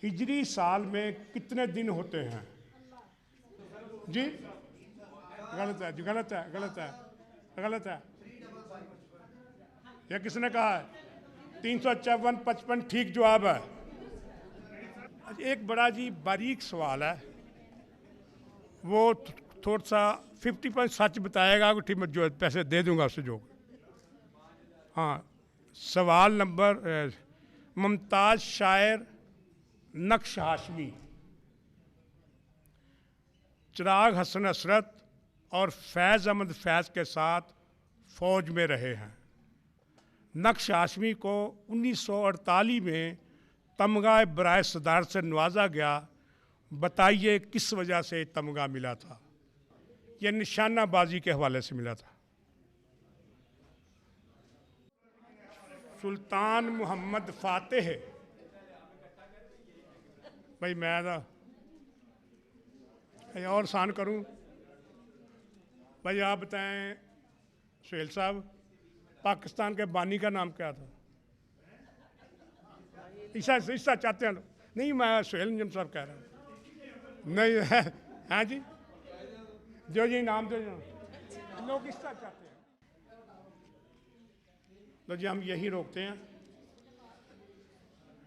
हिजरी साल में कितने दिन होते हैं? जी गलत है जी, गलत है, गलत है, गलत है। यह किसने कहा है? 354, 55 ठीक जवाब है। एक बड़ा जी बारीक सवाल है, वो थोड़ा सा 50% सच बताएगा, ठीक मैं जो पैसे दे दूंगा उससे जो। हाँ, सवाल नंबर, मुमताज़ शायर नक्श हाशमी चिराग हसन असरत और फैज़ अहमद फैज़ के साथ फ़ौज में रहे हैं। नक्श हाशमी को 1948 में तमगा बराए सदारत से नवाजा गया। बताइए किस वजह से तमगा मिला था? यह निशानाबाजी के हवाले से मिला था। सुल्तान मोहम्मद फातेह। भाई मैं और आसान करूं? भाई आप बताएं सुहेल साहब, पाकिस्तान के बानी का नाम क्या था? ईसा चाहते हैं? नहीं, मैं सुहेल निजम साहब कह रहा हूँ। नहीं है? हाँ जी, जो जी नाम दो, लोग ईसा चाहते हैं। तो जी हम यही रोकते हैं,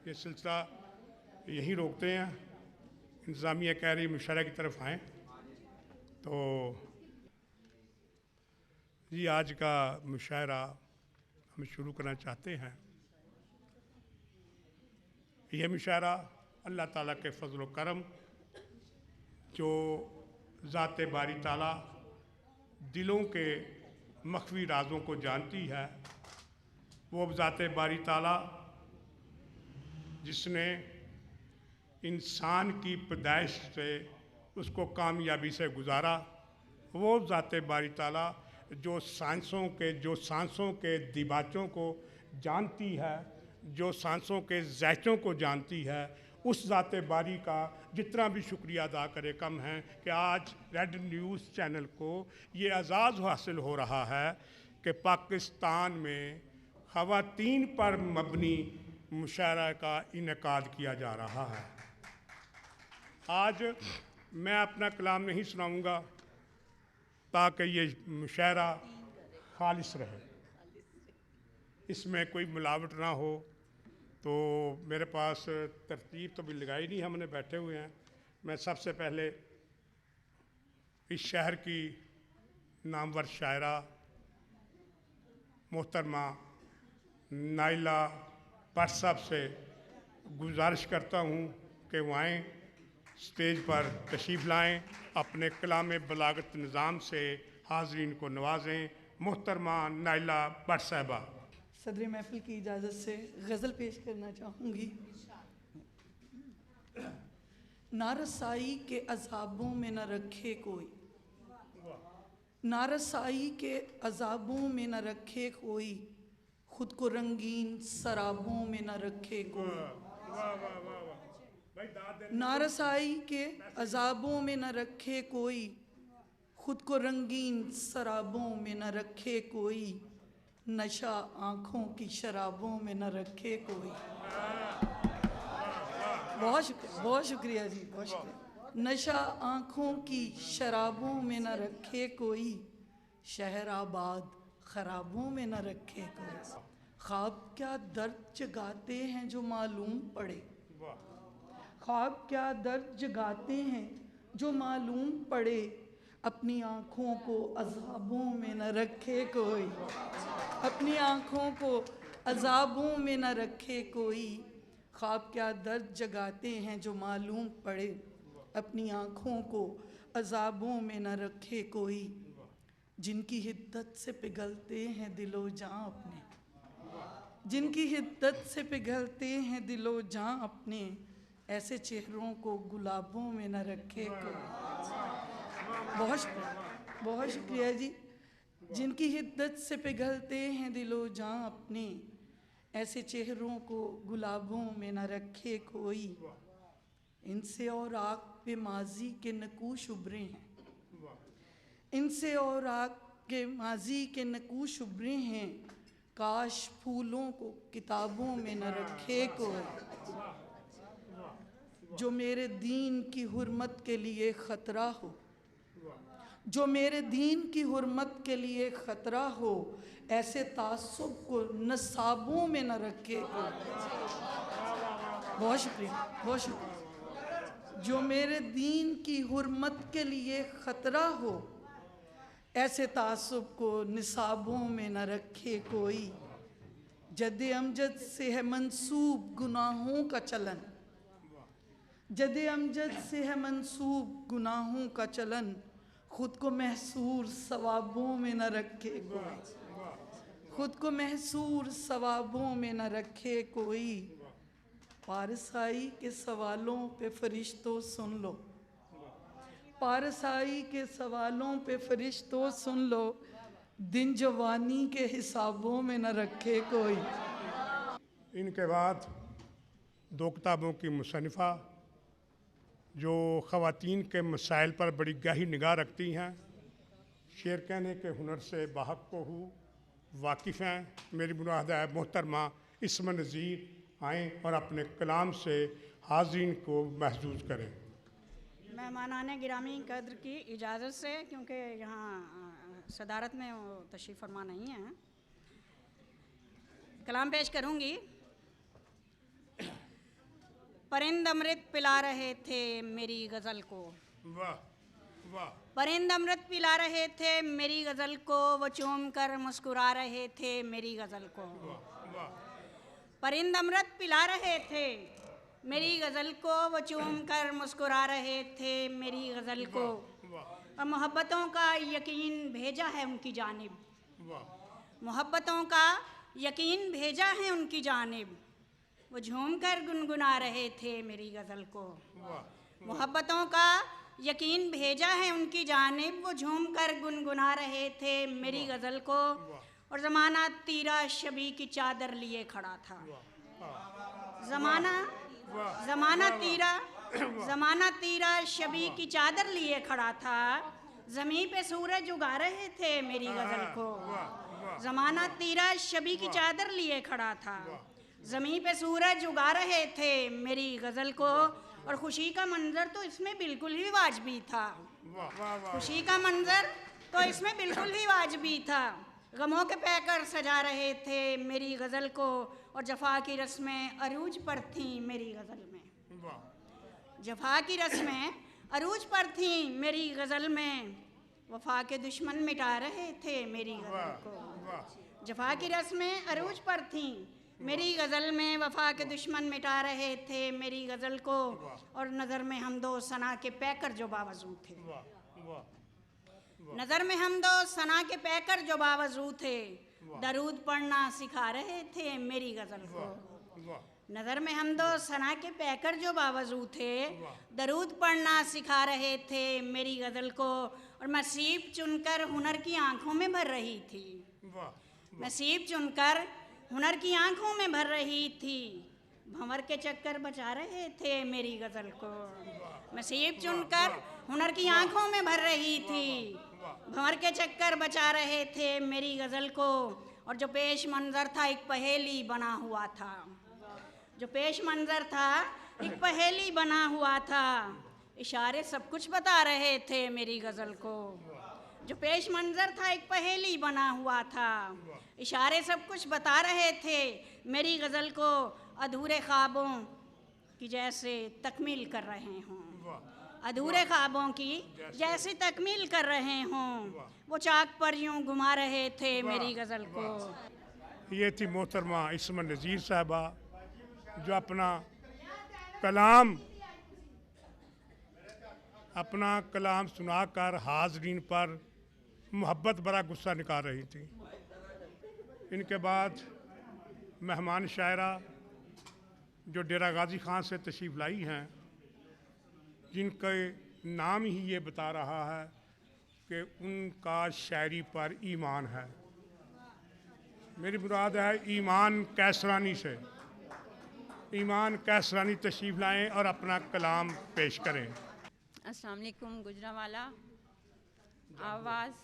ये सिलसिला यही रोकते हैं। इंतज़ामिया कह रही मुशायरे की तरफ आएँ। तो जी आज का मुशायरा हम शुरू करना चाहते हैं। यह मुशायरा अल्लाह ताला के फजल व करम, जो ज़ात बारी ताला दिलों के मख्फी राज़ों को जानती है, वो ज़ात बारी ताला जिसने इंसान की पैदाइश से उसको कामयाबी से गुजारा, वो ज़ात बारी ताला जो सांसों के दिबाचों को जानती है, जो सांसों के ज़ैचों को जानती है, उस ज़ात बारी का जितना भी शुक्रिया अदा करे कम है कि आज रेड न्यूज़ चैनल को ये एजाज़ हासिल हो रहा है कि पाकिस्तान में ख़वातीन पर मबनी मुशायरा का इनेकाद किया जा रहा है। आज मैं अपना कलाम नहीं सुनाऊंगा ताकि ये मुशायरा खालिस रहे, इसमें कोई मिलावट ना हो। तो मेरे पास तरतीब तो भी लगाई नहीं, हमने बैठे हुए हैं। मैं सबसे पहले इस शहर की नामवर शायरा मोहतरमा नाइला भट्ट साहब से गुजारिश करता हूँ कि वो आएँ, स्टेज पर तशरीफ़ लाएँ, अपने कलाम बलागत निज़ाम से हाज़रीन को नवाजें। मोहतरमा नाइला भट्ट साहबा। सदर महफिल की इजाज़त से गज़ल पेश करना चाहूँगी। नारसाई के अज़ाबों में न रखे कोई, नारसाई के अज़ाबों में न रखे कोई, खुद को रंगीन शराबों में न रखे कोई। नारसाई के अज़ाबों में न रखे कोई, खुद को रंगीन शराबों में न रखे कोई, नशा आँखों की शराबों में न रखे कोई। बहुत शुक्रिया जी, बहुत शुक्रिया। नशा आँखों की शराबों में न रखे कोई, शहर आबाद खराबों में न रखे कोई। ख्वाब क्या दर्द जगाते हैं जो मालूम पड़े, ख्वाब क्या दर्द जगाते हैं जो मालूम पड़े, अपनी आँखों को अज़ाबों में न रखे कोई, अपनी आँखों को अज़ाबों में न रखे कोई। ख्वाब क्या दर्द जगाते हैं जो मालूम पड़े, अपनी आँखों को अज़ाबों में न रखे कोई। जिनकी हिद्दत से पिघलते हैं दिलो जाँ अपने, जिनकी हिद्दत से पिघलते हैं दिलो जाँ अपने, ऐसे चेहरों को गुलाबों में न रखे कोई। बहुत शुक्रिया जी। जिनकी हिद्दत से पिघलते हैं दिलो जाँ अपने, ऐसे चेहरों को गुलाबों में न रखे कोई। इनसे और आग पे माजी के नकूश उभरे हैं, इनसे और आग के माजी के नकूश उभरे हैं, काश फूलों को किताबों में न रखे कोई। जो मेरे दीन की हुर्मत के लिए ख़तरा हो, जो मेरे दीन की हुर्मत के लिए ख़तरा हो, ऐसे तासुब को नसाबों में न रखे कोई। बहुत शुक्रिया, बहुत शुक्रिया। जो मेरे दीन की हुर्मत के लिए ख़तरा हो, ऐसे तासुब को निसाबों में न रखे कोई। जद अमजद से है मंसूब गुनाहों का चलन, जद अमजद से है मंसूब गुनाहों का चलन, खुद को महसूर सवाबों में न रखे कोई, खुद को महसूर सवाबों में न रखे कोई। पारसाई के सवालों पे फरिश्तों सुन लो, पारसाई के सवालों पे फरिश्तों सुन लो, दिन जवानी के हिसाबों में न रखे कोई। इनके बाद दो किताबों की मुसन्निफ़ा जो ख़वातीन के मसाइल पर बड़ी गहरी निगाह रखती हैं, शेर कहने के हुनर से बाहक को हूँ वाकिफ़ हैं। मेरी मुराद है मोहतरमा इस्म नज़ीर आएँ और अपने कलाम से हाज़रीन को महसूस करें। मेहमानाने गिरामी कद्र की इजाज़त से, क्योंकि यहाँ सदारत में वो तशरीफ़ फरमा नहीं है, कलाम पेश करूँगी। परिंद अमृत पिला रहे थे मेरी गज़ल को, वाह वाह। परिंद अमृत पिला रहे थे मेरी गज़ल को, वो चूम कर मुस्कुरा रहे थे मेरी गज़ल को। परिंद अमृत पिला रहे थे मेरी गज़ल को, वो चूम कर मुस्कुरा रहे थे मेरी गज़ल को। और मोहब्बतों का यकीन भेजा है उनकी जानिब, मोहब्बतों का यकीन भेजा है उनकी जानिब, वो झूम कर गुनगुना रहे थे मेरी गज़ल को। मोहब्बतों का यकीन भेजा है उनकी जानिब, वो झूम कर गुनगुना रहे थे मेरी गज़ल को। और ज़माना तीरा शबी की चादर लिए खड़ा था, ज़माना तीरा शबी की चादर लिए खड़ा था, ज़मीं पे सूरज उगा रहे थे मेरी गज़ल को। ज़माना तीरा शबी की चादर लिए खड़ा था, ज़मीं पे सूरज उगा रहे थे मेरी गज़ल को। और खुशी का मंजर तो इसमें बिल्कुल ही वाजबी था, खुशी का मंजर तो इसमें बिल्कुल ही वाजबी था। गमों के पैकर सजा रहे थे मेरी गज़ल को, और जफ़ा की रस्में अरूज पर थीं मेरी गज़ल में, जफ़ा की रस्में अरूज पर थीं मेरी गज़ल में, वफ़ा के दुश्मन मिटा रहे थे मेरी गज़ल को। जफ़ा की रस्में अरूज पर थीं मेरी गज़ल में, वफ़ा के दुश्मन मिटा रहे थे मेरी गज़ल को। और नज़र में हम दो सना के पैकर जो बावजू थे, नज़र में हम दो सना के पैकर जो बावजू थे, दरूद पढ़ना सिखा रहे थे मेरी गज़ल को। नज़र में हम दो सना के पैकर जो बावजू थे, दरूद पढ़ना सिखा रहे थे मेरी गज़ल को। और मैं सीप चुनकर हुनर की आंखों में भर रही थी, मैं सीप चुनकर हुनर की आंखों में भर रही थी, भंवर के चक्कर बचा रहे थे मेरी गज़ल को। मैं सीप चुनकर हुनर की आंखों में भर रही थी, भंवर के चक्कर बचा रहे थे मेरी गज़ल को। और जो पेश मंज़र था एक पहेली बना हुआ था, जो पेश मंज़र था एक पहेली बना हुआ था, इशारे सब कुछ बता रहे थे मेरी गज़ल को। जो पेश मंज़र था एक पहेली बना हुआ था, इशारे सब कुछ बता रहे थे मेरी गज़ल को। अधूरे ख्वाबों की जैसे तकमील कर रहे हों, अधूरे ख्वाबों की जैसे तकमील कर रहे हों, वो चाक पर यूं घुमा रहे थे मेरी गज़ल को। ये थी मोहतरमा इस्म नज़ीर साहबा, जो अपना कलाम सुनाकर हाज़रीन पर मोहब्बत भरा गुस्सा निकाल रही थी। इनके बाद मेहमान शायरा जो डेरा गाजी ख़ान से तशरीफ़ लाई हैं, जिनके नाम ही ये बता रहा है कि उनका शायरी पर ईमान है। मेरी मुराद है ईमान कैसरानी से। ईमान कैसरानी तशरीफ़ लाएँ और अपना कलाम पेश करें। अस्सलाम वालेकुम। गुजरावाला आवाज़।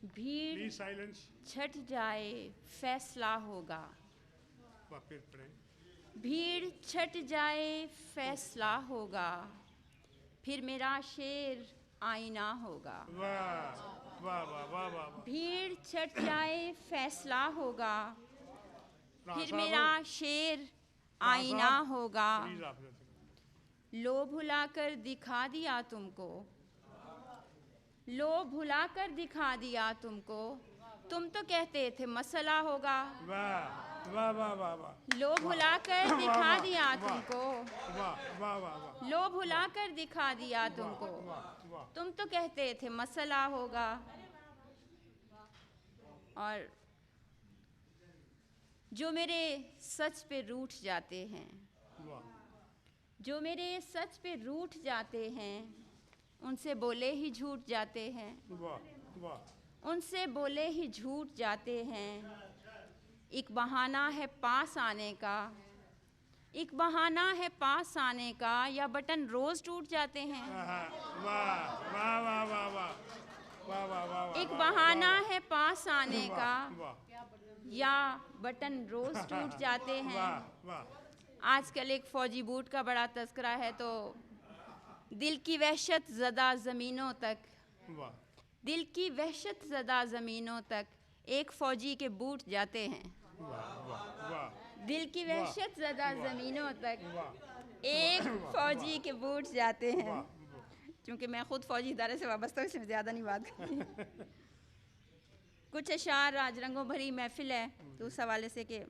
भीड़ प्लीज साइलेंस। छट जाए फैसला होगा। फिर पढ़ें। भीड़ छट जाए फैसला होगा, फिर मेरा शेर आईना होगा। वाह वाह वाह वाह वाह वाह। भीड़ छट जाए फैसला होगा, फिर साहब, मेरा शेर आईना साहब, होगा। प्लीज आपने लो भुलाकर दिखा दिया तुमको, लो भुलाकर दिखा दिया तुमको, तुम तो कहते थे मसला होगा। वाह वाह वाह वाह वाह लो भुलाकर दिखा दिया तुमको, वाह वाह वाह वाह लो भुलाकर दिखा दिया तुमको, वाह वाह। तुम तो कहते थे मसला होगा। और जो मेरे सच पे रूठ जाते हैं, वाह जो मेरे सच पे रूठ जाते हैं, उनसे बोले ही झूठ जाते हैं, वाह वाह। उनसे बोले ही झूठ जाते हैं। एक बहाना है पास आने का, एक बहाना है पास आने का, या बटन रोज टूट जाते हैं। वाह वाह वाह वाह वाह वाह वाह वाह। एक बहाना है पास आने का, वाह या बटन रोज टूट जाते हैं। वाह वाह। आजकल एक फौजी बूट का बड़ा तस्करा है, तो दिल की वहशत ज़दा ज़मीनों तक, वाह दिल की वहशत ज़दा ज़मीनों तक एक फ़ौजी के बूट जाते हैं। वाह वाह वाह। दिल की वहशत ज़दा ज़मीनों तक वाह एक फ़ौजी के बूट जाते हैं। वाह। क्योंकि मैं खुद फ़ौजी इदारे से वाबस्ता हूँ, इसमें ज़्यादा नहीं बात करती। कुछ अशार, आज रंगों भरी महफिल है, तो उस हवाले से कि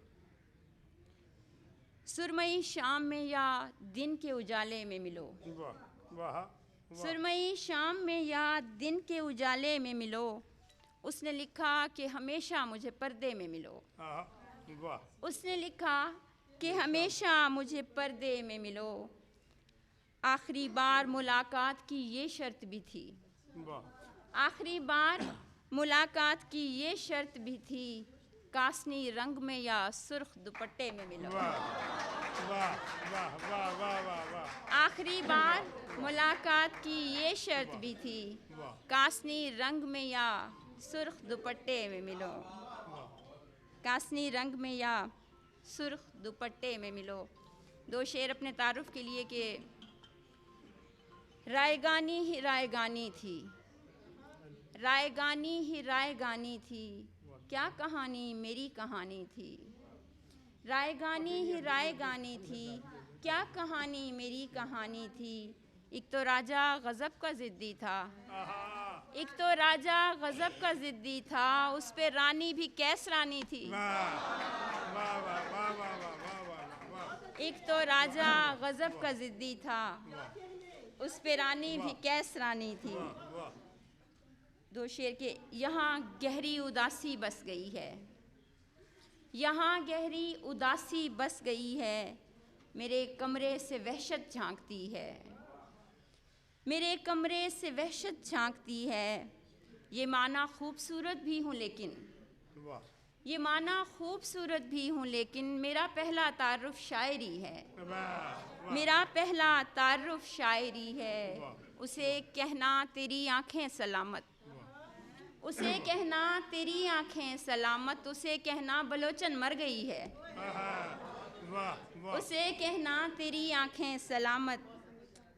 सुरमई शाम में या दिन के उजाले में मिलो, वाह वाह। सुरमई शाम में या दिन के उजाले में मिलो, उसने लिखा कि हमेशा मुझे पर्दे में मिलो, वाह। उसने लिखा कि हमेशा मुझे पर्दे में मिलो। आखिरी बार मुलाकात की ये शर्त भी थी, वाह। आखिरी बार मुलाकात की ये शर्त भी थी, कासनी रंग में या सुर्ख दुपट्टे में मिलो। वाह वाह वाह वाह वाह वाह वाह। आखिरी बार मुलाकात की ये शर्त भी थी, वाह कासनी रंग में या सुर्ख दुपट्टे में मिलो, कासनी रंग में या सुर्ख दुपट्टे में मिलो। दो शेर अपने तारुफ के लिए कि रायगानी ही रायगानी थी, रायगानी ही रायगानी थी, क्या कहानी मेरी कहानी थी। रायगानी ही रायगानी थी, क्या कहानी मेरी कहानी थी। एक तो राजा गज़ब का ज़िद्दी था, एक तो राजा गज़ब का ज़िद्दी था, उस पे रानी भी कैसरानी थी। एक तो राजा गज़ब का ज़िद्दी था, उस पे रानी भी कैसरानी थी। दो शेर के यहाँ गहरी उदासी बस गई है, यहाँ गहरी उदासी बस गई है, मेरे कमरे से वहशत झांकती है, मेरे कमरे से वहशत झांकती है। ये माना खूबसूरत भी हूँ लेकिन, ये माना खूबसूरत भी हूँ लेकिन, मेरा पहला तारुफ शायरी है, मेरा पहला तारुफ शायरी है। उसे कहना तेरी आँखें सलामत, उसे कहना तेरी आँखें सलामत, उसे कहना बलोचन मर गई है, उसे कहना तेरी आँखें सलामत,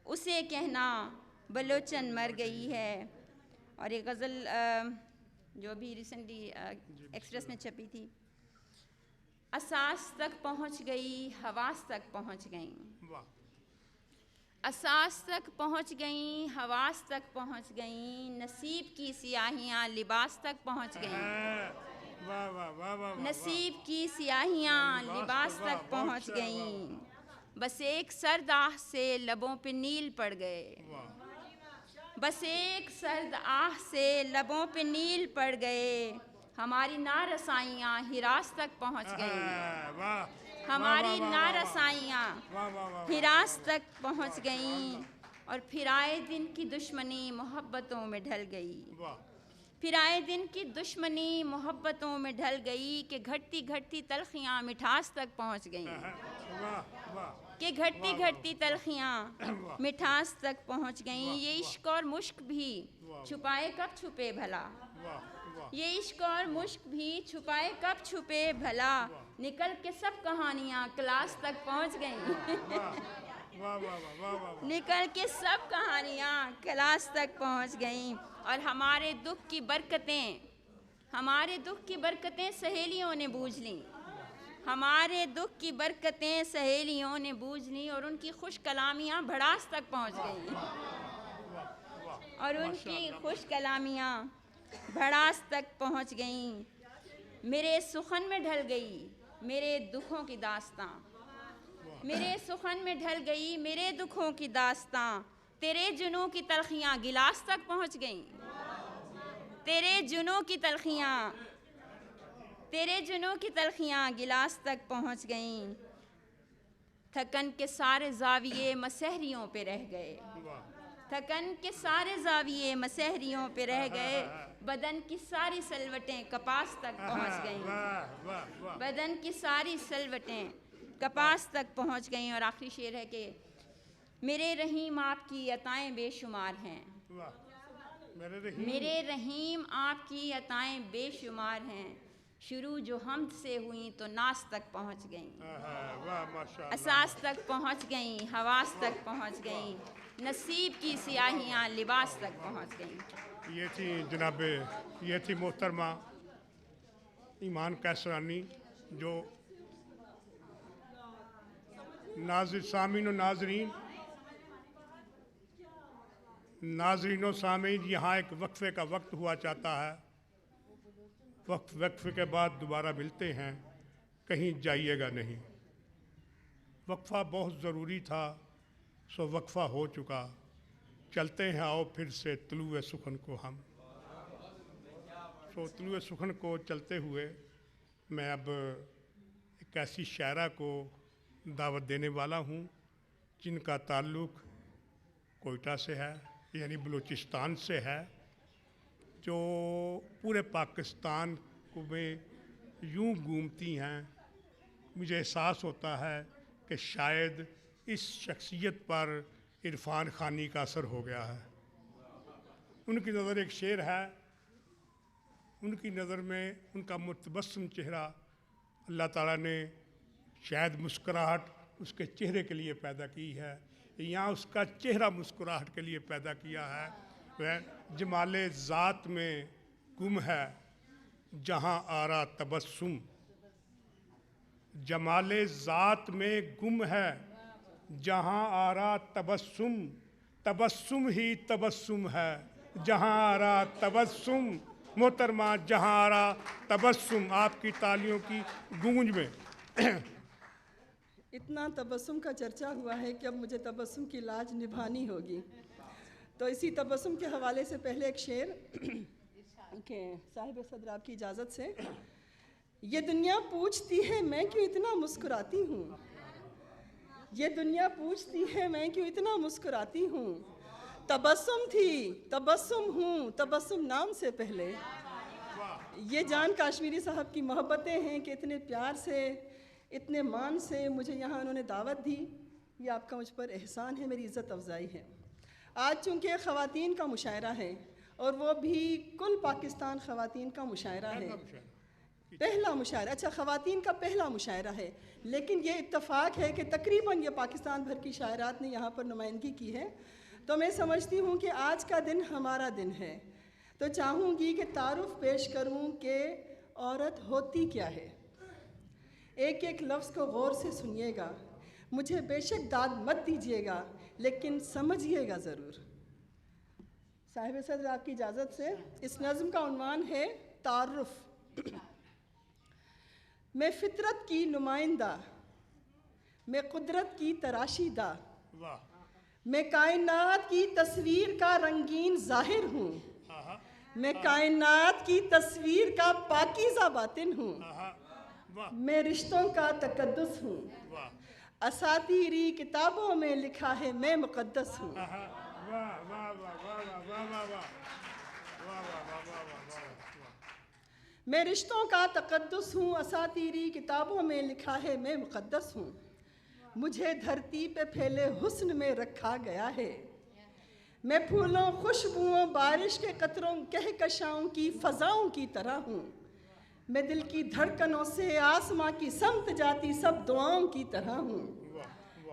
उसे कहना बलोचन मर गई है। और एक गज़ल जो अभी रिसेंटली एक्सप्रेस में छपी थी, असास तक पहुँच गई, हवास तक पहुँच गई, असास तक पहुँच गई, हवास तक पहुँच गई, नसीब की सियाहियाँ लिबास तक पहुँच गईं, नसीब की सियाहियाँ लिबास तक पहुँच गईं। बस एक सर्द आह से लबों पे नील पड़ गए, बस एक सर्द आह से लबों पे नील पड़ गए, हमारी नारसाइयाँ हिरास तक पहुँच गईं, हमारी नारसाइयाँ हिरास तक पहुँच गईं। और फिर आए दिन की दुश्मनी मोहब्बतों में ढल गई, फिर आए दिन की दुश्मनी मोहब्बतों में ढल गई, कि घटती घटती तलखियाँ मिठास तक पहुँच गईं, कि घटती घटती तलखियाँ मिठास तक पहुँच गईं। ये इश्क और मुश्क भी छुपाए कब छुपे भला, ये इश्क और मुश्क भी छुपाए कब छुपे भला, निकल के सब कहानियाँ क्लास तक पहुँच गईं। वाह वाह वाह वाह वाह। निकल के सब कहानियाँ क्लास तक पहुँच गईं। और हमारे दुख की बरकतें सहेलियों ने बूझ लीं। हमारे दुख की बरकतें सहेलियों ने बूझ लीं और उनकी खुश कलामियाँ भड़ास तक पहुँच गईं। और उनकी खुश कलामियाँ भड़ास तक पहुँच गईं। मेरे सुखन में ढल गई मेरे दुखों की दास्तां, मेरे सुखन में ढल गई मेरे दुखों की दास्तां, तेरे जुनूं की तलखियाँ गिलास तक पहुँच गईं। तेरे जुनूं की तलखियाँ गिलास तक पहुँच गईं। थकन के सारे ज़ाविये मसहरियों पे रह गए। थकन के सारे ज़ाविये मसहरियों पे रह गए। बदन की सारी सलवटें कपास तक पहुँच गईं। बदन की सारी सलवटें कपास तक पहुँच गईं। और आखिरी शेर है कि मेरे रहीम आपकी अताएं बेशुमार हैं। मेरे रहीम आपकी अताएं बेशुमार हैं। शुरू जो हमद से हुई तो नास तक पहुँच गईं। असास तक पहुँच गईं, हवास तक पहुँच गईं। नसीब की सियाहियाँ लिबास तक पहुँच गईं। ये थी जनाब, ये थी मोहतरमा ईमान कैसरानी, जो सामीन और नाजरीन सामीन, यहाँ एक वक्फे का वक्त हुआ चाहता है। वक्फे के बाद दोबारा मिलते हैं, कहीं जाइएगा नहीं। वक्फा बहुत ज़रूरी था, सो वक्फा हो चुका। चलते हैं आओ फिर से तुलुए सुखन को हम। सो तुलुए सुखन को चलते हुए मैं अब एक ऐसी शायरा को दावत देने वाला हूँ जिनका ताल्लुक़ कोयटा से है, यानी बलूचिस्तान से है, जो पूरे पाकिस्तान को में यूं घूमती हैं। मुझे एहसास होता है कि शायद इस शख्सियत पर इरफान खानी का असर हो गया है। उनकी नज़र एक शेर है, उनकी नज़र में उनका मुतबस्सम चेहरा अल्लाह ताला ने शायद मुस्कुराहट उसके चेहरे के लिए पैदा की है, या उसका चेहरा मुस्कुराहट के लिए पैदा किया है। वह जमाले ज़ात में गुम है जहाँ आरा तबस्सुम, जमाले ज़ात में गुम है जहाँ आरा तबस्सुम, तबस्सुम ही तबस्सुम है जहाँ आरा तबस्सुम। मोहतरमा जहाँ आरा तबस्सुम, आपकी तालियों की गूंज में इतना तबस्सुम का चर्चा हुआ है कि अब मुझे तबस्सुम की लाज निभानी होगी। तो इसी तबस्सुम के हवाले से पहले एक शेर के साहिब सदर आपकी इजाज़त से। ये दुनिया पूछती है मैं क्यों इतना मुस्कुराती हूँ, ये दुनिया पूछती है मैं क्यों इतना मुस्कुराती हूँ। तबस्सुम थी, तबस्सुम हूँ, तबस्सुम नाम से पहले। ये जान काश्मीरी साहब की मोहब्बतें हैं कि इतने प्यार से, इतने मान से मुझे यहाँ उन्होंने दावत दी। ये आपका मुझ पर एहसान है, मेरी इज़्ज़त अफजाई है। आज चूँकि ख़वातीन का मुशायरा है और वो भी कुल पाकिस्तान ख़वातीन का मुशायरा है, पहला मुशायरा, अच्छा ख़वातीन का पहला मुशायरा है, लेकिन ये इत्तफ़ाक़ है कि तकरीबन ये पाकिस्तान भर की शायरात ने यहाँ पर नुमाइंदगी की है। तो मैं समझती हूँ कि आज का दिन हमारा दिन है, तो चाहूँगी कि तारुफ़ पेश करूँ कि औरत होती क्या है। एक एक लफ्ज़ को गौर से सुनिएगा, मुझे बेशक दाद मत दीजिएगा लेकिन समझिएगा ज़रूर। साहिब सदर आपकी इजाज़त से इस नज़्म का उन्वान है तारुफ़। मैं फ़ितरत की नुमाइंदा, मैं कुदरत की तराशीदा, मैं कायनात की तस्वीर का रंगीन ज़ाहिर हूँ, मैं कायनात की तस्वीर का पाकीज़ा बातिन हूँ, मैं रिश्तों का तकद्दुस हूँ, असातीरी किताबों में लिखा है मैं मुक़द्दस हूँ। मैं रिश्तों का तकद्दुस हूँ, असातीरी किताबों में लिखा है मैं मुक़द्दस हूँ। मुझे धरती पे फैले हुस्न में रखा गया है, मैं फूलों, खुशबुओं, बारिश के कतरों, कहकशाओं की फ़ज़ाओं की तरह हूँ। मैं दिल की धड़कनों से आसमां की समत जाती सब दुआओं की तरह हूँ।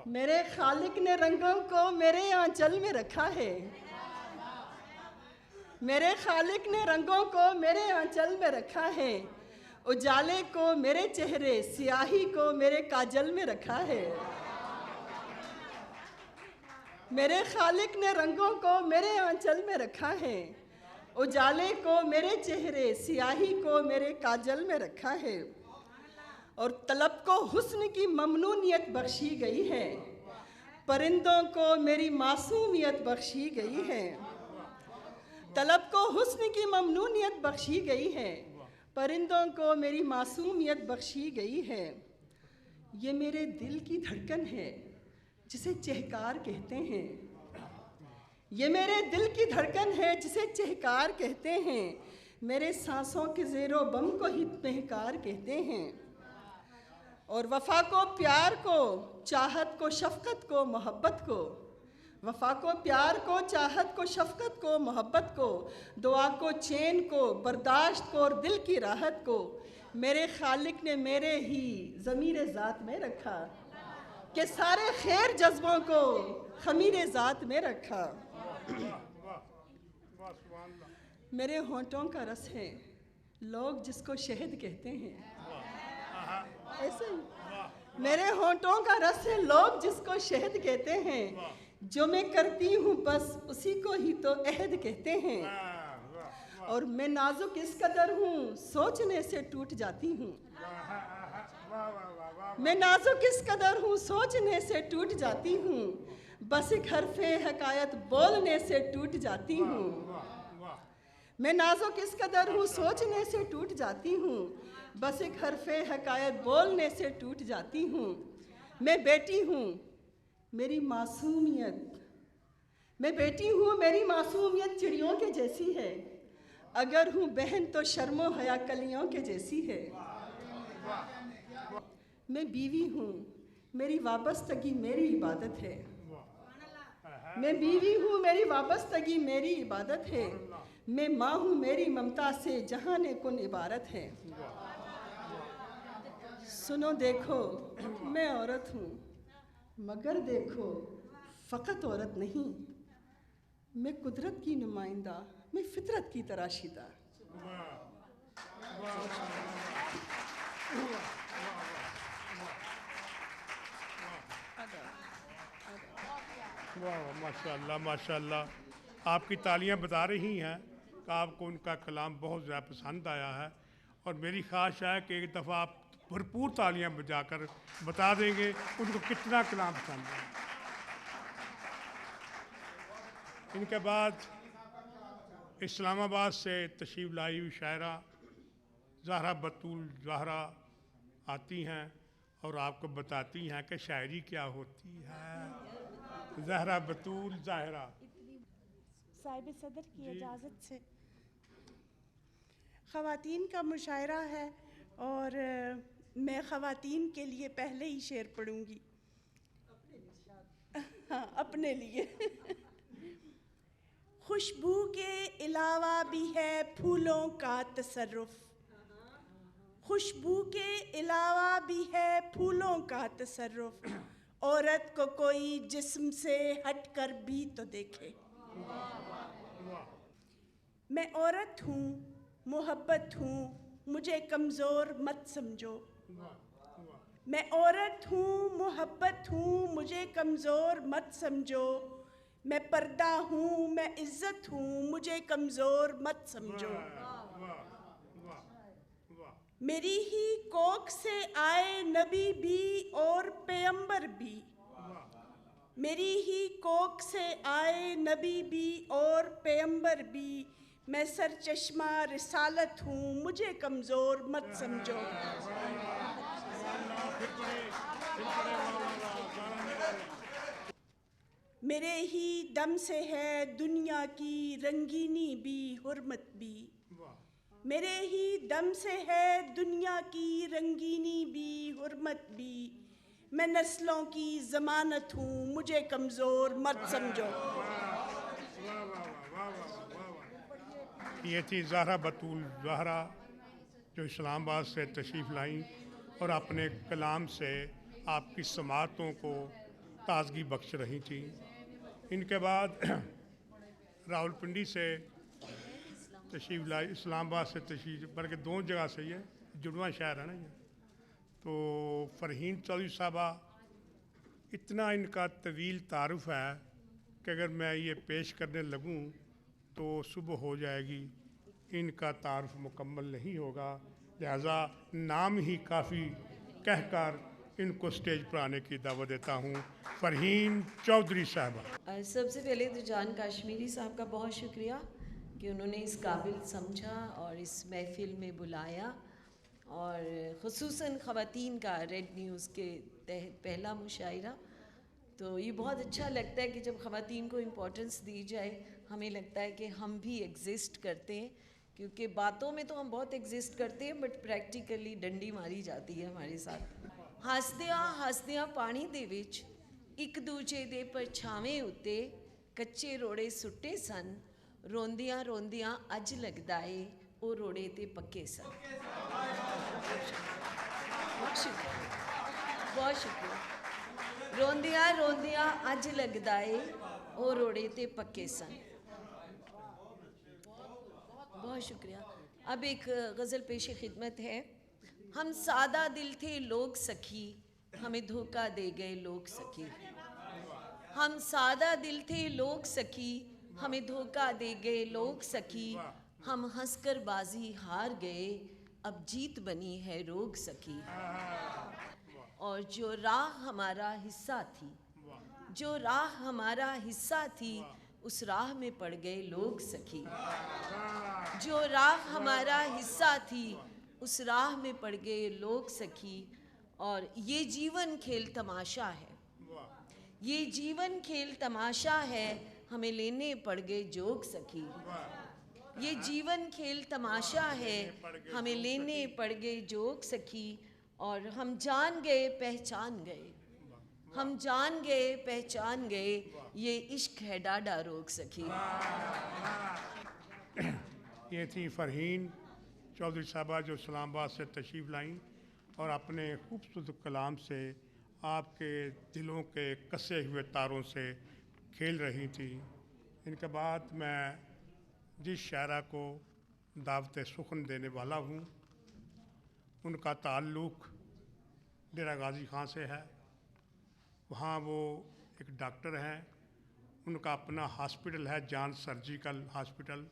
मेरे खालिक ने रंगों को मेरे आंचल में रखा है। मेरे खालिक ने रंगों को मेरे आंचल में रखा है। उजाले को मेरे चेहरे, स्याही को मेरे काजल में रखा है। मेरे खालिक ने रंगों को मेरे आंचल में रखा है। उजाले को मेरे चेहरे, स्याही को मेरे काजल में रखा है। और तलब को हुस्न की ममनूनियत बख्शी गई है। परिंदों को मेरी मासूमियत बख्शी गई है। तलब को हुस्न की ममनूनियत बख्शी गई है। परिंदों को मेरी मासूमियत बख्शी गई है। ये मेरे दिल की धड़कन है जिसे चहकार कहते हैं। ये मेरे दिल की धड़कन है जिसे चहकार कहते हैं। मेरे सांसों के ज़ेरो बम को ही महकार कहते हैं। और वफ़ा को, प्यार को, चाहत को, शफ़क़त को, मोहब्बत को, वफ़ा को, प्यार को, चाहत को, शफ़क़त को, मोहब्बत को, दुआ को, चैन को, बर्दाश्त को और दिल की राहत को मेरे खालिक ने मेरे ही ज़मीर ज़ात में रखा कि सारे खैर जज्बों को खमीर ज़ात में रखा। मेरे होंठों का रस है लोग जिसको शहद कहते हैं। ऐसे ही मेरे होंठों का रस है लोग जिसको शहद कहते हैं। जो मैं करती हूँ बस उसी को ही तो अहद कहते हैं। और मैं नाजुक इस कदर हूँ सोचने से टूट जाती हूँ। मैं नाजुक इस कदर हूँ सोचने से टूट जाती हूँ। बस एक हरफ़े हकायत बोलने से टूट जाती हूँ। मैं नाजुक इस कदर हूँ सोचने से टूट जाती हूँ। बस एक हरफ़े हकायत बोलने से टूट जाती हूँ। मैं बेटी हूँ मेरी मासूमियत, मैं बेटी हूँ मेरी मासूमियत चिड़ियों के जैसी है। अगर हूँ बहन तो शर्मो हया कलियों के जैसी है। मैं बीवी हूँ मेरी वाबस्तगी मेरी इबादत है। मैं बीवी हूँ मेरी वाबस्तगी मेरी इबादत है। मैं माँ हूँ मेरी ममता से जहाने कुन इबारत है। सुनो देखो मैं औरत हूँ मगर देखो फ़कत औरत नहीं। मैं कुदरत की नुमाइंदा, मैं फितरत की तराशीदा। वाह माशाल्लाह माशाल्लाह। आपकी तालियां बता रही हैं कि आपको उनका कलाम बहुत ज़्यादा पसंद आया है। और मेरी ख्वाहिश है कि एक दफ़ा आप भरपूर तालियां बजाकर बता देंगे उनको कितना कलाम पसंद है। इनके बाद इस्लामाबाद से तशरीफ़ लाई हुई शायरा ज़हरा बतूल ज़हरा आती हैं और आपको बताती हैं कि शायरी क्या होती है। ज़हरा बतूल ज़ाहिरा। साहिब सदर की इजाज़त से ख़वातीन का मुशायरा है और मैं ख़वातीन के लिए पहले ही शेर पढ़ूँगी। हाँ, अपने लिए। खुशबू के अलावा भी है फूलों का तसर्रुफ़। खुशबू के अलावा भी है फूलों का तसर्रुफ़। औरत को कोई जिस्म से हट कर भी तो देखे। मैं औरत हूँ, मोहब्बत हूँ, मुझे कमज़ोर मत समझो। मैं औरत हूँ, मोहब्बत हूँ, मुझे कमज़ोर मत समझो। मैं पर्दा हूँ, मैं इज़्ज़त हूँ, मुझे कमज़ोर मत समझो। मेरी ही कोख से आए नबी भी और पैगंबर भी। मेरी ही कोख से आए नबी भी और पैगंबर भी। मैं सर चश्मा रिसालत हूँ, मुझे कमज़ोर मत समझो। मेरे ही दम से है दुनिया की रंगीनी भी हुर्मत भी। मेरे ही दम से है दुनिया की रंगीनी भी हुर्मत भी। मैं नस्लों की ज़मानत हूँ, मुझे कमज़ोर मत समझो। वाह वाह वाह वाह वाह वाह। ये थी ज़हरा बतूल ज़हरा जो इस्लामाबाद से तशरीफ़ लाई और अपने कलाम से आपकी समातों को ताजगी बख्श रही थी। इनके बाद रावलपिंडी से तशरीफ़ लाई, इस्लामाबाद से तशरीफ़, बल्कि दो जगह से ये जुड़वा शहर है ना ये। तो फ़रहीन चौधरी साहबा, इतना इनका तवील तारुफ है कि अगर मैं ये पेश करने लगूं तो सुबह हो जाएगी, इनका तारुफ मुकम्मल नहीं होगा। लिहाजा नाम ही काफ़ी कहकर इनको स्टेज पर आने की दावत देता हूँ। फ़रहीन चौधरी साहबा। सबसे पहले तो जान काश्मीरी साहब का बहुत शुक्रिया कि उन्होंने इस काबिल समझा और इस महफ़िल में बुलाया, और ख़ुसूसन ख़वातीन का रेड न्यूज़ के तहत पहला मुशायरा। तो ये बहुत अच्छा लगता है कि जब ख़वातीन को इम्पोर्टेंस दी जाए, हमें लगता है कि हम भी एग्ज़िस्ट करते हैं, क्योंकि बातों में तो हम बहुत एग्ज़िस्ट करते हैं बट प्रैक्टिकली डंडी मारी जाती है हमारे साथ। हसदियाँ हसदियाँ पानी दे विच एक दूजे दे परछावें उत्ते कच्चे रोड़े सुट्टे सन, रोंदियाँ रोंदियाँ अज लगदा ए ओ रोड़े ते पक्के सन। बहुत शुक्रिया, बहुत शुक्रिया। रोंदियाँ रोंदियाँ अज लगदा ए ओ रोड़े ते पक्के सन। बहुत शुक्रिया। अब एक गज़ल पेश खिदमत है। हम सादा दिल थे लोग सखी, हमें धोखा दे गए लोग सखी। हम सादा दिल थे लोग सखी, हमें धोखा दे गए लोग सखी। हम हंसकर बाजी हार गए, अब जीत बनी है रोग सखी। और जो राह हमारा हिस्सा थी, जो राह हमारा हिस्सा थी, उस राह में पड़ गए लोग सखी। जो राह हमारा हिस्सा थी, उस राह में पड़ गए लोग सखी। और ये जीवन खेल तमाशा है, ये जीवन खेल तमाशा है, हमें लेने पड़ गए जोग सखी। ये जीवन खेल तमाशा है, हमें लेने पड़ गए जोग सखी। और हम जान गए पहचान गए, हम जान गए पहचान गए, ये इश्क है डाडा रोग सखी। ये थी फ़रहीन चौधरी साहबा जो इस्लामाबाद से तशरीफ़ लाईं और अपने खूबसूरत कलाम से आपके दिलों के कसे हुए तारों से खेल रही थी। इनके बाद मैं जिस शायरा को दावत सुखन देने वाला हूँ, उनका ताल्लुक़ डेरा गाजी खां से है। वहाँ वो एक डॉक्टर हैं, उनका अपना हॉस्पिटल है, जान सर्जिकल हॉस्पिटल।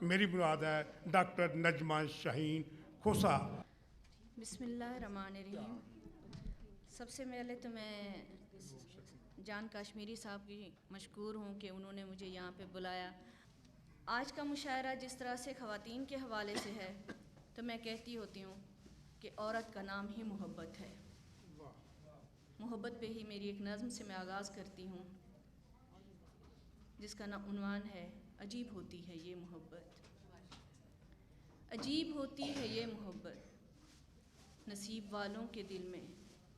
मेरी मुराद है डॉक्टर नजमा शाहीन खोसा। बिस्मिल्लाहिर्रहमानिर्रहीम। सबसे पहले तो मैं जान काश्मीरी साहब की मशकूर हूँ कि उन्होंने मुझे यहाँ पे बुलाया। आज का मुशायरा जिस तरह से ख़वातीन के हवाले से है, तो मैं कहती होती हूँ कि औरत का नाम ही मोहब्बत है। मोहब्बत पे ही मेरी एक नज़्म से मैं आगाज़ करती हूँ, जिसका नाम उन्वान है अजीब होती है ये मोहब्बत। अजीब होती है ये मोहब्बत, नसीब वालों के दिल में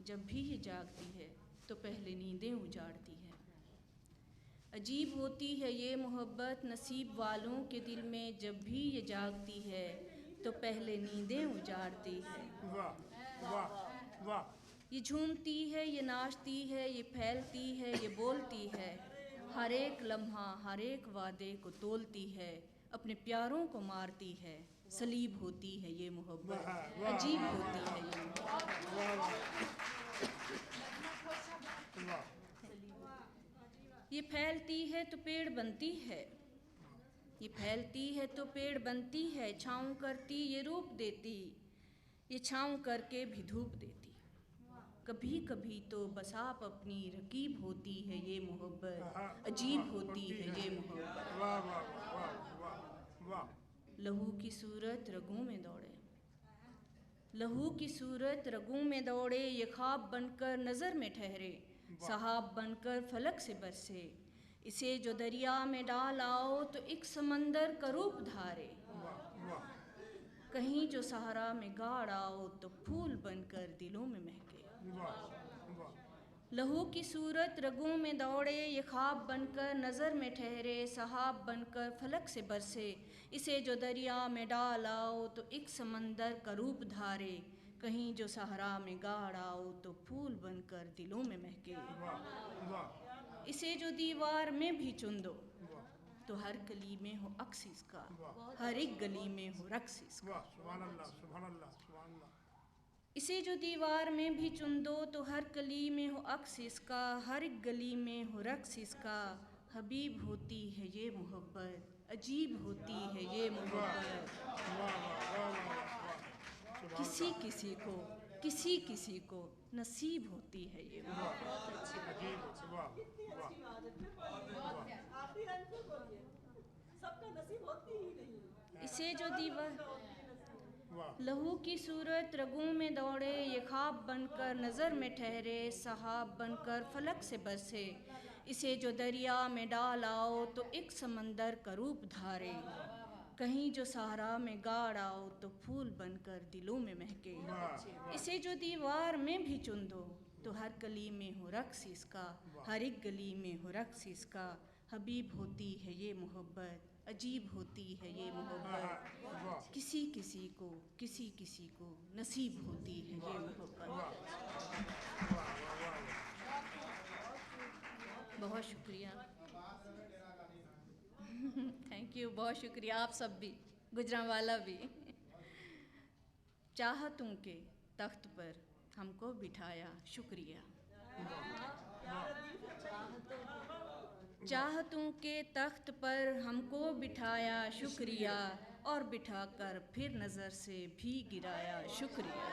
जब भी ये जागती है तो पहले नींदें उजाड़ती है। अजीब होती है ये मोहब्बत, नसीब वालों के दिल में जब भी ये जागती है तो पहले नींदें उजाड़ती है। वाह वाह वाह। ये झूमती है, ये नाचती है, ये फैलती है, ये बोलती है, हर एक लम्हा हर एक वादे को तोलती है, अपने प्यारों को मारती है। सलीब होती है ये मोहब्बत, अजीब होती है ये मोहब्बत। ये फैलती है तो पेड़ बनती है, ये फैलती है तो पेड़ बनती है, छाँव करती ये रूप देती, ये छाँव करके भी धूप देती। कभी कभी तो बस आप अपनी रकीब होती है ये मोहब्बत, अजीब होती है ये मोहब्बत। वाह वाह वाह वाह वाह। लहू की सूरत रगों में दौड़े, लहू की सूरत रगों में दौड़े, ये ख्वाब बनकर नज़र में ठहरे, सहाब बनकर फलक से बरसे, इसे जो दरिया में डाल आओ तो एक समंदर का रूप धारे, कहीं जो सहारा में गाड़ आओ तो फूल बनकर दिलों में महके। लहू की सूरत रगों में दौड़े, ये ख्वाब बनकर नज़र में ठहरे, सहाब बनकर फलक से बरसे, इसे जो दरिया में डाल आओ तो एक समंदर का रूप धारे, कहीं जो सहरा में गाड़ आओ तो फूल बनकर दिलों में महके। इसे जो दीवार में भी चुन दो तो हर गली में हो अक्स इसका, हर एक गली में हो रक्स इसका। इसे जो दीवार में भी चुन दो तो हर गली में हो अक्स इसका, हर एक गली में हो रक्स इसका। हबीब होती है ये मोहब्बत, अजीब होती है ये मोहब्बत। किसी किसी को, किसी किसी को नसीब होती है ये मोहब्बत। इसे जो दीवार लहू की सूरत रगों में दौड़े, ये ख्वाब बनकर नज़र में ठहरे, सहाब बनकर फलक से बरसे, इसे जो दरिया में डाल आओ तो एक समंदर का रूप धारे, कहीं जो सहारा में गाड़ आओ तो फूल बनकर दिलों में महके। इसे जो दीवार में भी चुन दो तो हर गली में हो रक्स इसका, हर एक गली में हो रक्स इसका। हबीब होती है ये मोहब्बत, अजीब होती है ये मोहब्बत। किसी किसी को, किसी किसी को नसीब होती है ये मोहब्बत। बहुत शुक्रिया। थैंक यू, बहुत शुक्रिया। आप सब भी, गुजरांवाला भी। चाहतों के तख्त पर हमको बिठाया, शुक्रिया। चाहतों के तख्त पर हमको बिठाया, शुक्रिया, और बिठाकर फिर नज़र से भी गिराया, शुक्रिया।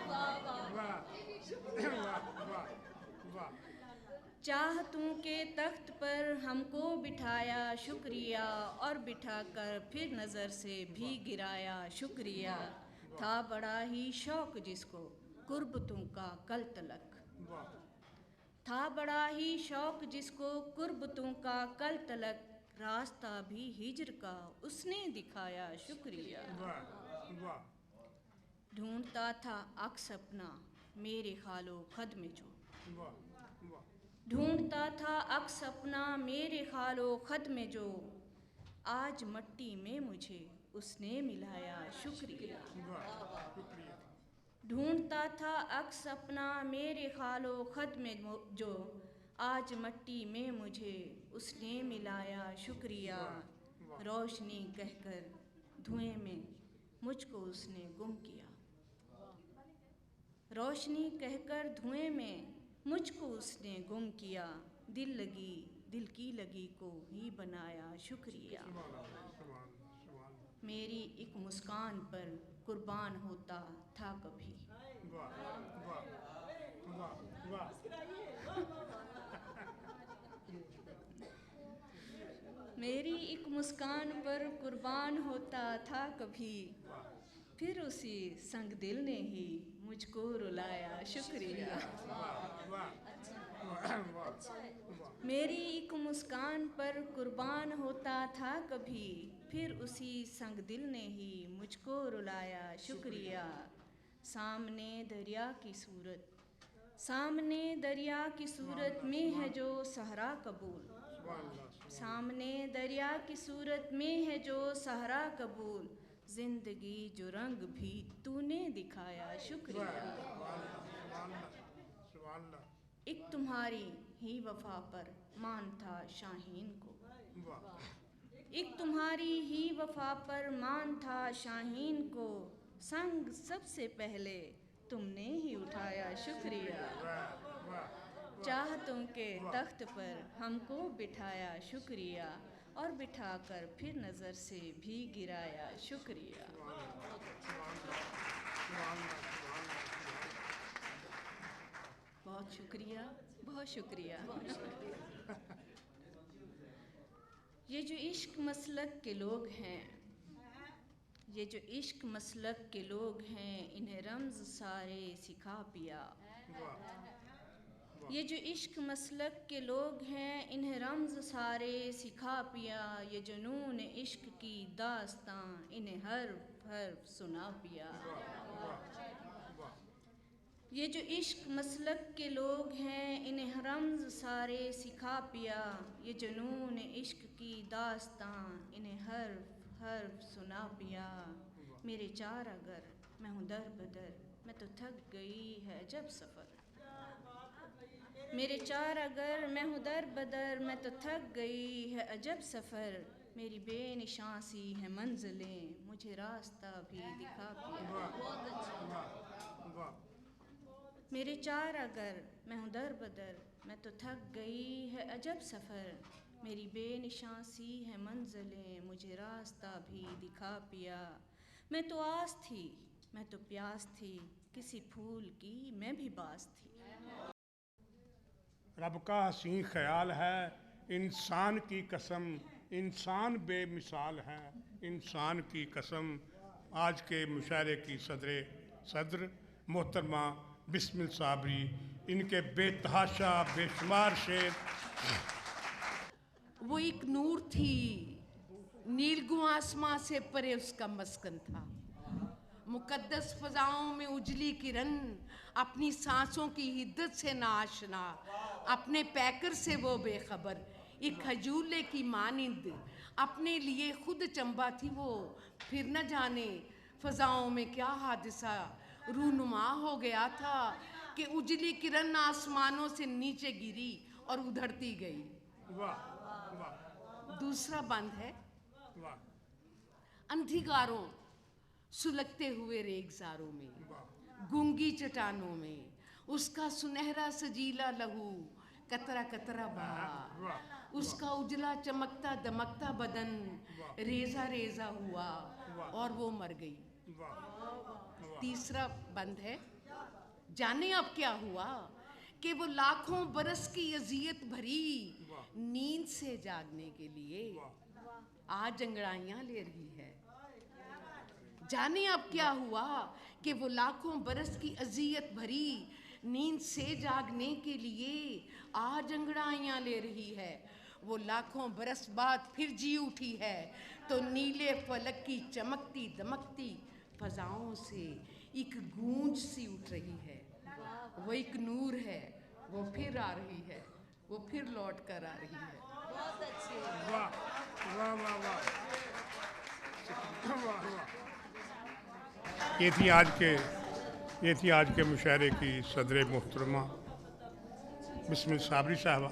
चाहतों के तख्त पर हमको बिठाया, शुक्रिया, और बिठाकर फिर नज़र से भी गिराया, शुक्रिया। था बड़ा ही शौक़ जिसको कुर्बतों का कल तलक, था बड़ा ही शौक़ जिसको कुर्बतों का कल तलक, रास्ता भी हिज्र का उसने दिखाया, शुक्रिया। ढूंढता था अक्स अपना मेरे खालो खद में जो, ढूंढता था अक्स अपना मेरे खालो खद में जो, आज मट्टी में मुझे उसने मिलाया, शुक्रिया। ढूंढता था अक्स अपना मेरे खालो खद में जो, आज मट्टी में मुझे उसने मिलाया, शुक्रिया। रोशनी कहकर धुएं में मुझको उसने गुम किया, रोशनी कहकर धुएं में मुझको उसने गुम किया, दिल की लगी को ही बनाया, शुक्रिया। मेरी एक मुस्कान पर कुर्बान होता था कभी, मेरी एक मुस्कान पर कुर्बान होता था कभी, फिर उसी संग दिल ने ही मुझको रुलाया, शुक्रिया। मेरी एक मुस्कान पर कुर्बान होता था कभी, फिर उसी संग दिल ने ही मुझको रुलाया, शुक्रिया। सामने दरिया की सूरत, सामने दरिया की सूरत में है जो सहरा कबूल, सामने दरिया की सूरत में है जो सहरा कबूल, जिंदगी जो रंग भी तूने दिखाया, शुक्रिया। एक तुम्हारी ही वफा पर मान था शाहीन को, एक तुम्हारी ही वफा पर मान था शाहीन को, संग सबसे पहले तुमने ही उठाया, शुक्रिया। चाहतों के तख्त पर हमको बिठाया, शुक्रिया, और बिठाकर फिर नज़र से भी गिराया, शुक्रिया। बहुत शुक्रिया, बहुत शुक्रिया। ये जो इश्क मसलक के लोग हैं, ये जो इश्क मसलक के लोग हैं, इन्हें रम्ज़ सारे सिखा पिया। ये जो इश्क मसलक के लोग हैं, इन्हें रम्ज़ सारे सिखा पिया। ये जुनून इश्क की दास्तां, इन्हें हर्फ हर्फ सुना पिया। ये जो इश्क मसलक के लोग हैं इन्हें रम्ज़ सारे सिखा पिया, ये जुनून इश्क की दास्तां इन्हें हर्फ हर्फ सुना पिया। मेरे चार अगर मैं हूँ दर बदर, मैं तो थक गई है अजब सफ़र। मेरे चार अगर मैं हूँ दर बदर, मैं तो थक गई है अजब सफ़र। मेरी बेनिशां सी है मंजिलें, मुझे रास्ता भी दिखा पिया। मेरे चार अगर मैं हूँ दर बदर, मैं तो थक गई है अजब सफ़र। मेरी बेनिशां सी है मंजिलें, मुझे रास्ता भी दिखा पिया। मैं तो आस थी, मैं तो प्यास थी, किसी फूल की मैं भी बास थी। रब का हसीन ख्याल है, इंसान की कसम, इंसान बेमिसाल है, इंसान की कसम। आज के मुशायरे की सदर मोहतरमा बिस्मिल साबरी, इनके बेतहाशा बेशुमार शेर। वो एक नूर थी, नीलगुं आसमां से परे उसका मस्कन था। मुकद्दस फजाओं में उजली किरण, अपनी सांसों की हिद्दत से नाआशना, अपने पैकर से वो बेखबर। एक खजूले की मानिंद अपने लिए खुद चंबा थी वो, फिर न जाने फजाओं में क्या हादिसा रूनुमा हो गया था कि उजली किरण आसमानों से नीचे गिरी और उधड़ती गई। दूसरा बंद है, अंधिकारों सुलगते हुए रेगजारों में, गूंगी चट्टानों में उसका सुनहरा सजीला लहू कतरा कतरा बहा। उसका उजला चमकता दमकता बदन रेजा रेजा हुआ और वो मर गई। तीसरा बंद है, जाने अब क्या हुआ कि वो लाखों बरस की अजियत भरी नींद से जागने के लिए आज अंगड़ाइयां ले रही है। जाने अब क्या हुआ कि वो लाखों बरस की अजियत भरी नींद से जागने के लिए आज अंगड़ाइयां ले रही है। वो लाखों बरस बाद फिर जी उठी है, तो नीले फलक की चमकती दमकती फजाओं से एक गूंज सी उठ रही है। वो एक नूर है, वो फिर आ रही है, वो फिर लौट कर आ रही है। बहुत अच्छी। वाह वाह वाह वाह वाह वाह। ये थी आज के मुशायरे की सदर मोहतरमा बिस्मिल साबरी साहबा।